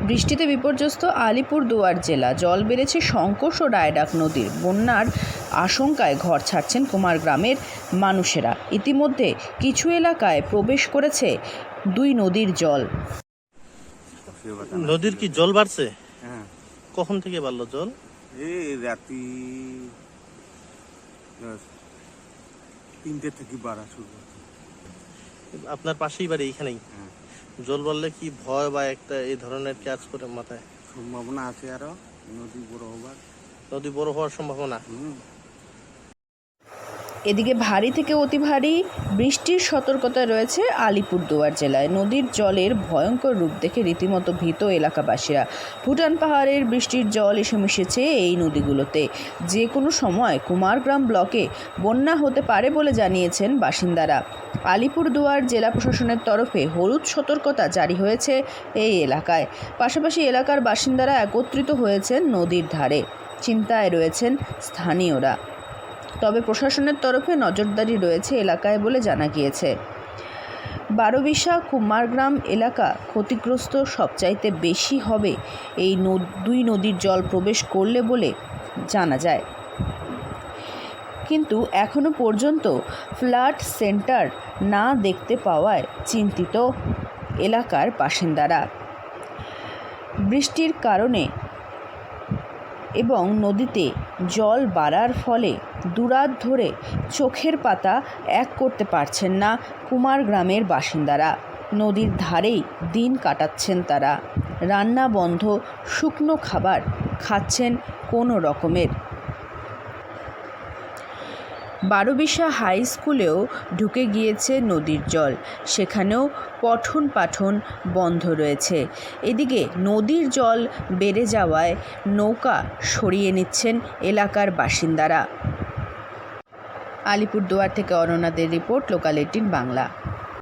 বৃষ্টিতে বিপর্যস্ত আলিপুরদুয়ার জেলা। জল বেড়েছে শঙ্কোষ ও রায়ডাক নদীর। বন্যার আশঙ্কায় ঘর ছাড়ছেন কুমারগ্রামের মানুষেরা। ইতিমধ্যে কিছু এলাকায় প্রবেশ করেছে দুই নদীর জল। নদীর কি জল বাড়ছে? হ্যাঁ, কখন থেকে বাড়লো জল? এই রাতি 3টে থেকে বাড়া শুরু হচ্ছে। আপনার পাশেই বাড়ি এইখানেই? হ্যাঁ, জল বাড়লে কি ভয় বা একটা এই ধরনের কাজ করে মাথায়? সম্ভাবনা আছে আরো নদী বড় হবার। নদী বড় হওয়ার সম্ভাবনা? এদিকে ভারী থেকে অতি ভারী বৃষ্টির সতর্কতা রয়েছে আলিপুরদুয়ার জেলায়। নদীর জলের ভয়ঙ্কর রূপ দেখে রীতিমতো ভীত এলাকাবাসীরা। ভুটান পাহাড়ের বৃষ্টির জল এসে মিশেছে এই নদীগুলোতে। যে কোনো সময় কুমারগ্রাম ব্লকে বন্যা হতে পারে বলে জানিয়েছেন বাসিন্দারা। আলিপুরদুয়ার জেলা প্রশাসনের তরফে হলুদ সতর্কতা জারি হয়েছে এই এলাকায়। পাশাপাশি এলাকার বাসিন্দারা একত্রিত হয়েছেন নদীর ধারে। চিন্তায় রয়েছেন স্থানীয়রা। তবে প্রশাসনের তরফে নজরদারি রয়েছে এলাকায় বলে জানা গিয়েছে। বারোবিশা কুমারগ্রাম এলাকা ক্ষতিগ্রস্ত সবচাইতে বেশি হবে এই দুই নদীর জল প্রবেশ করলে বলে জানা যায়। কিন্তু এখনও পর্যন্ত ফ্লাড সেন্টার না দেখতে পাওয়ায় চিন্তিত এলাকার বাসিন্দারা। বৃষ্টির কারণে এবং নদীতে জল বাড়ার ফলে দুরাত ধরে চোখের পাতা এক করতে পারছেন না কুমারগ্রামের বাসিন্দারা। নদীর ধারেই দিন কাটাচ্ছেন তারা। রান্না বন্ধ, শুকনো খাবার খাচ্ছেন কোনো রকমের। বারোবিশা হাই স্কুলেও ঢুকে গিয়েছে নদীর জল। সেখানেও পঠন পাঠন বন্ধ রয়েছে। এদিকে নদীর জল বেড়ে যাওয়ায় নৌকা সরিয়ে নিচ্ছেন এলাকার বাসিন্দারা। আলিপুরদুয়ার থেকে অরুণাদের রিপোর্ট, লোকাল 18 বাংলা।